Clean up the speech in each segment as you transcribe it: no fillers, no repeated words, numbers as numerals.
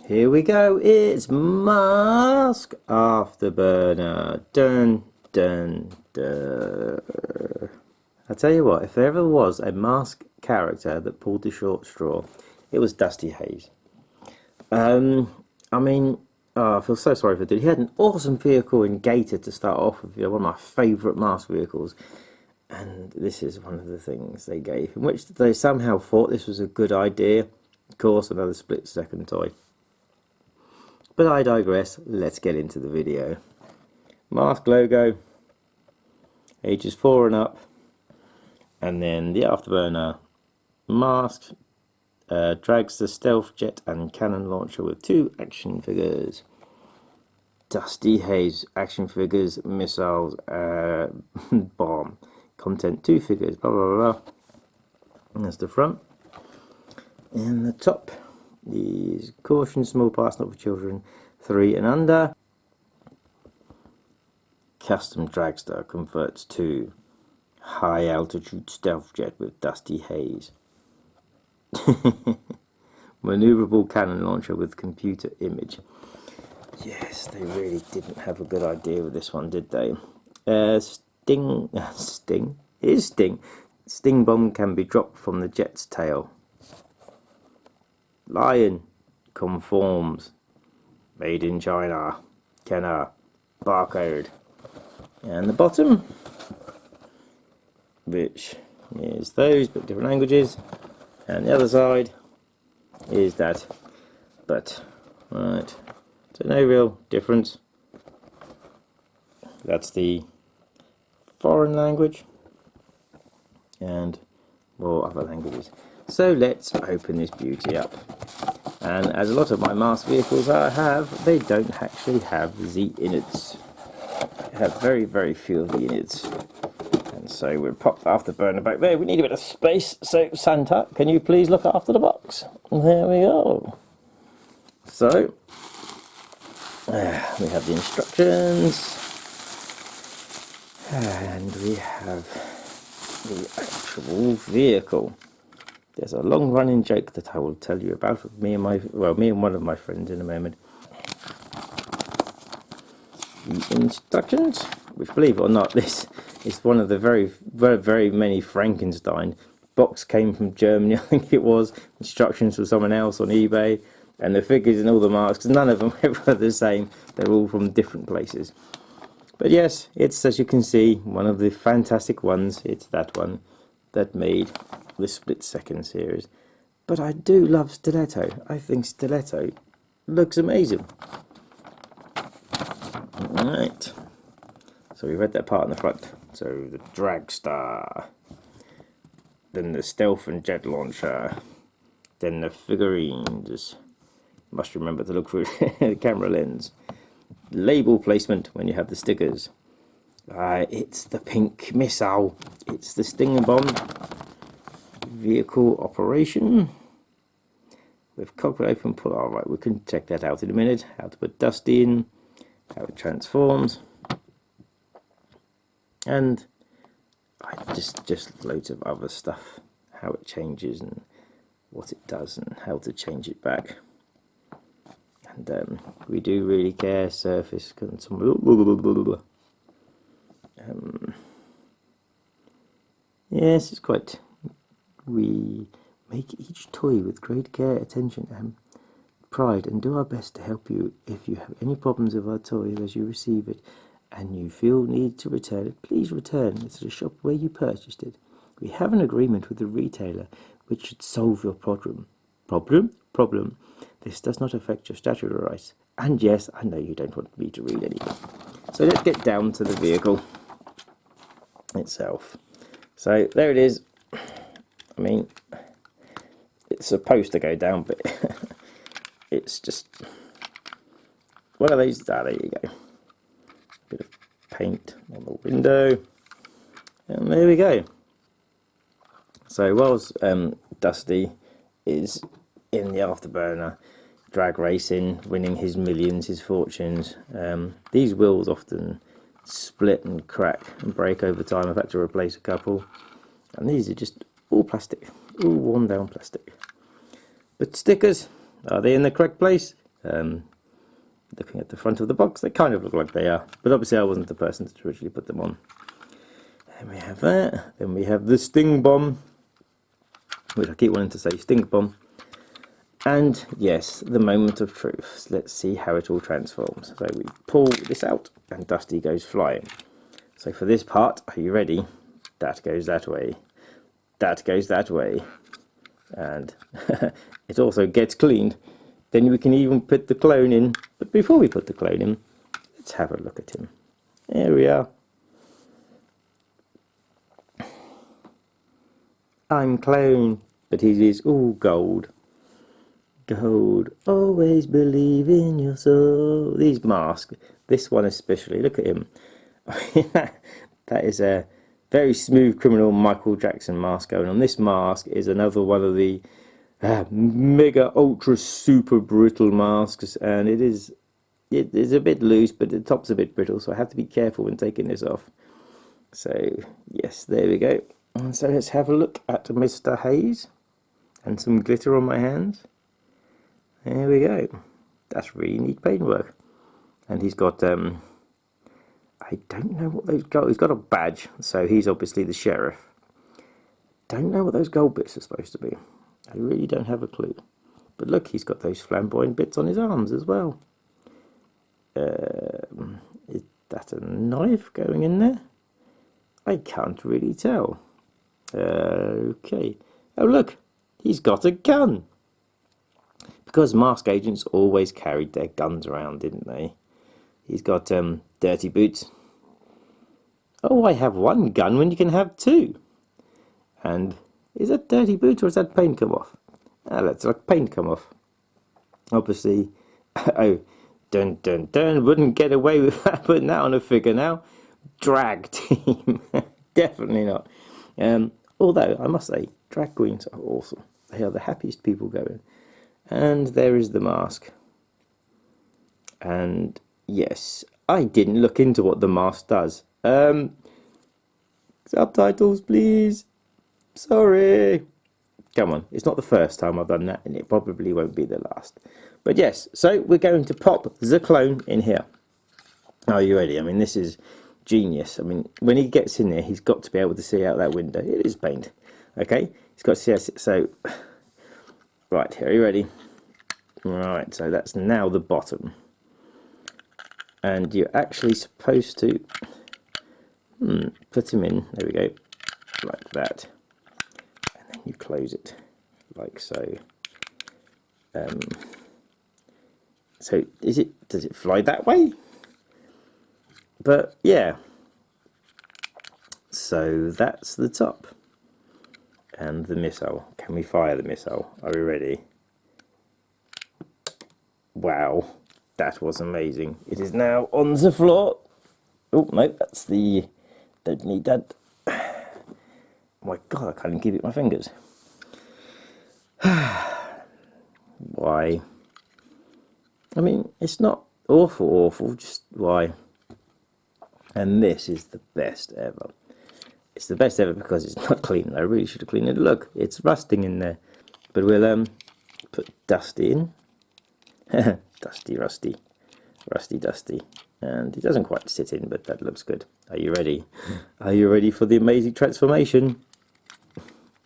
Here we go, it's M.A.S.K Afterburner. Dun dun dun. I tell you what, if there ever was a M.A.S.K character that pulled the short straw, it was Dusty Hayes. I mean, I feel so sorry for Dude. He had an awesome vehicle in Gator to start off with, one of my favourite M.A.S.K vehicles. And this is one of the things they gave him, which they somehow thought this was a good idea. Of course, another split-second toy. But I digress, let's get into the video. M.A.S.K logo, ages 4 and up, and then the Afterburner M.A.S.K drags the stealth jet and cannon launcher with 2 action figures. Dusty Hayes action figures, missiles, bomb. Content 2 figures, blah blah blah. And that's the front. And the top is caution, small parts not for children 3 and under. Custom dragster converts to high altitude stealth jet with Dusty Hayes. Maneuverable cannon launcher with computer image. Yes, they really didn't have a good idea with this one, did they? Sting. Here's Sting. Sting bomb can be dropped from the jet's tail. Lion conforms. Made in China. Kenner. Barcode. And the bottom, which is those but different languages. And the other side is that. But, right. So no real difference. That's the foreign language and more other languages. So let's open this beauty up. And as a lot of my M.A.S.K vehicles I have, they don't actually have the innards. They have very, very few of the innards. And so we'll pop the Afterburner back there. We need a bit of space. So Santa, can you please look after the box? There we go. So we have the instructions. And we have the actual vehicle. There's a long running joke that I will tell you about with me and one of my friends in a moment. The instructions, which believe it or not, this is one of the very, very, very many Frankenstein. Box came from Germany, I think it was. Instructions from someone else on eBay. And the figures and all the marks, none of them were the same. They're all from different places. But yes, it's, as you can see, one of the fantastic ones. It's that one that made the split-second series. But I do love Stiletto. I think Stiletto looks amazing. Alright. So we read that part on the front. So the Dragster. Then the Stealth and Jet Launcher. Then the figurines. Must remember to look through the camera lens. Label placement when you have the stickers. It's the pink missile. It's the Sting bomb. Vehicle operation. With cockpit open pull. Alright, we can check that out in a minute. How to put dust in. How it transforms. And just loads of other stuff. How it changes and what it does and how to change it back. And we do really care. Surface. Yes, it's quite. We make each toy with great care, attention, and pride, and do our best to help you. If you have any problems with our toy as you receive it, and you feel need to return it, please return it to the shop where you purchased it. We have an agreement with the retailer which should solve your problem. Problem. This does not affect your statutory rights. And yes, I know you don't want me to read anything. So let's get down to the vehicle itself. So there it is. I mean, it's supposed to go down, but it's just one of these. There you go. Bit of paint on the window. And there we go. So whilst Dusty is in the Afterburner drag racing, winning his millions, his fortunes, these wheels often split and crack and break over time. I've had to replace a couple, and these are just all plastic, all worn down plastic. But stickers, are they in the correct place? Looking at the front of the box, they kind of look like they are, but obviously I wasn't the person to originally put them on. And we have that. Then we have the Sting Bomb, which I keep wanting to say Stink Bomb. And yes, the moment of truth. Let's see how it all transforms. So we pull this out and Dusty goes flying. So for this part, are you ready? That goes that way. That goes that way. And it also gets cleaned. Then we can even put the clone in. But before we put the clone in, let's have a look at him. There we are. I'm clone, but he is all gold. Gold, always believe in your soul. These masks, this one especially, look at him. That is a very smooth criminal Michael Jackson mask going on. This mask is another one of the mega ultra super brittle masks, and it is a bit loose, but the top's a bit brittle, so I have to be careful when taking this off. So yes, there we go. And so let's have a look at Mr. Hayes and some glitter on my hands. There we go. That's really neat paintwork. And he's got I don't know what those gold. He's got a badge, so he's obviously the sheriff. Don't know what those gold bits are supposed to be. I really don't have a clue. But look, he's got those flamboyant bits on his arms as well. Is that a knife going in there? I can't really tell. Okay. Oh look, he's got a gun. Because mask agents always carried their guns around, didn't they? He's got dirty boots. Oh, I have one gun when you can have two. And is that dirty boots or is that paint come off? Ah, that's like paint come off. Obviously, oh, dun dun dun, wouldn't get away with that, putting that on a figure now. Drag team, definitely not. Although, I must say, drag queens are awesome. They are the happiest people going. And there is the mask. And yes, I didn't look into what the mask does. Subtitles, please. Sorry. Come on, it's not the first time I've done that, and it probably won't be the last. But yes, so we're going to pop the clone in here. Are you ready? I mean, this is genius. I mean, when he gets in there, he's got to be able to see out that window. It is paint. Okay, he's got to see us. So, right, are you ready? Right, so that's now the bottom. And you're actually supposed to put him in, there we go, like that. And then you close it, like so. So does it fly that way? But yeah. So that's the top. And the missile. Can we fire the missile? Are we ready? Wow, that was amazing. It is now on the floor. Oh, no, that's the... Don't need that. Oh my God, I can't even keep it with my fingers. Why? I mean, it's not awful, just why? And this is the best ever. It's the best ever because it's not clean. I really should have cleaned it. Look, it's rusting in there. But we'll put Dusty in. Dusty, rusty, rusty, dusty, and it doesn't quite sit in, but that looks good. Are you ready? Are you ready for the amazing transformation?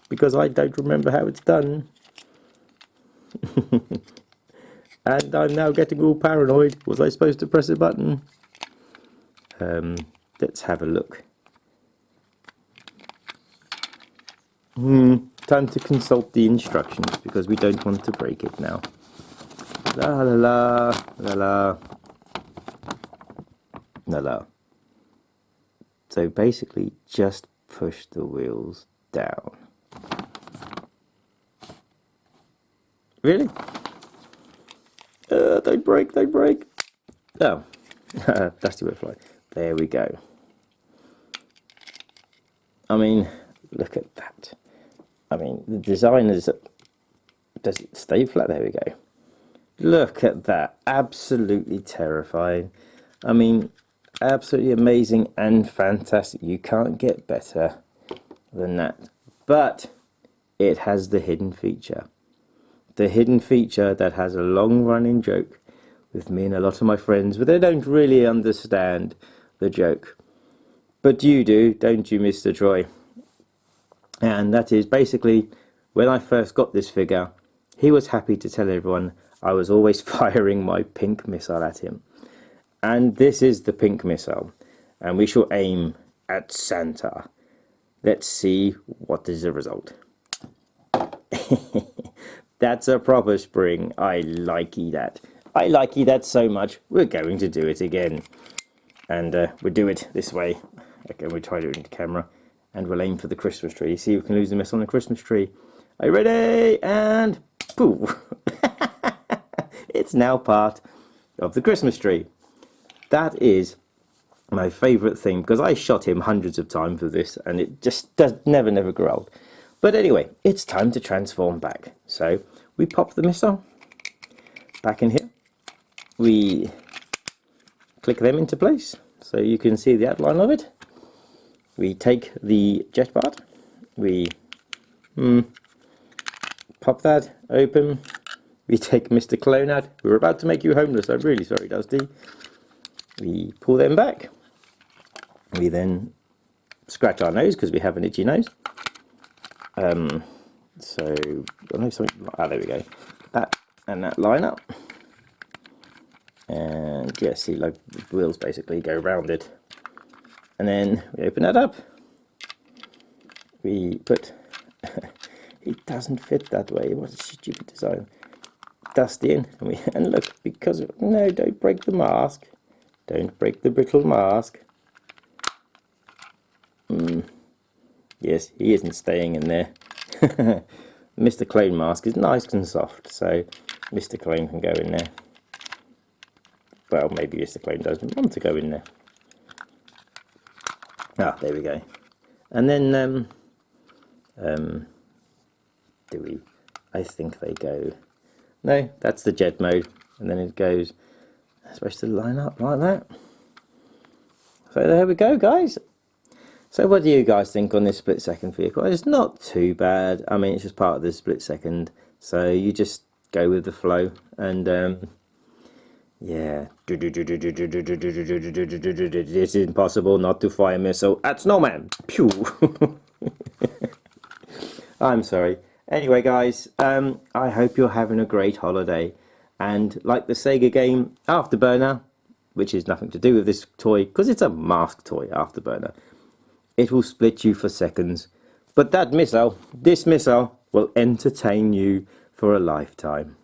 Because I don't remember how it's done. And I'm now getting all paranoid. Was I supposed to press a button? Let's have a look. Time to consult the instructions because we don't want to break it now. La la la, la la, la la. So basically, just push the wheels down. Really? Don't break, don't break. Oh, Dusty will fly. There we go. I mean, look at that. I mean, the designers. Does it stay flat? There we go. Look at that, absolutely terrifying. I mean, absolutely amazing and fantastic. You can't get better than that. But it has the hidden feature. The hidden feature that has a long running joke with me and a lot of my friends, but they don't really understand the joke. But you do, don't you, Mr. Troy? And that is basically, when I first got this figure, he was happy to tell everyone I was always firing my pink missile at him. And this is the pink missile, and we shall aim at Santa. Let's see what is the result. That's a proper spring. I likey that. I likey that so much, we're going to do it again. And we'll do it this way. Okay, we'll try to do it into camera. And we'll aim for the Christmas tree. See if we can lose the miss on the Christmas tree. Are you ready? And pooh! It's now part of the Christmas tree. That is my favourite thing, because I shot him hundreds of times with this, and it just does never grow old. But anyway, it's time to transform back. So we pop the missile back in here. We click them into place so you can see the outline of it. We take the jet part. We pop that open. We take Mr. Clone out. We're about to make you homeless. I'm really sorry, Dusty. We pull them back. We then scratch our nose because we have an itchy nose. So I know something. There we go. That and that line up, and yeah, see, like the wheels basically go round it, and then we open that up. We put. It doesn't fit that way. What a stupid design. Dusty in, and look, because of, no, don't break the mask. Don't break the brittle mask. Yes, he isn't staying in there. Mr. Clone mask is nice and soft, so Mr. Clone can go in there. Well, maybe Mr. Clone doesn't want to go in there. Ah, there we go. And then, do we? I think they go. No, that's the jet mode, and then it goes. It's supposed to line up like that. So there we go, guys. So what do you guys think on this split-second vehicle? It's not too bad. I mean, it's just part of the split-second, so you just go with the flow. And yeah, it's impossible not to fire a missile at Snowman. Pew. I'm sorry. Anyway, guys, I hope you're having a great holiday. And like the Sega game Afterburner, which is nothing to do with this toy, because it's a mask toy, Afterburner, it will split you for seconds. But that missile, this missile, will entertain you for a lifetime.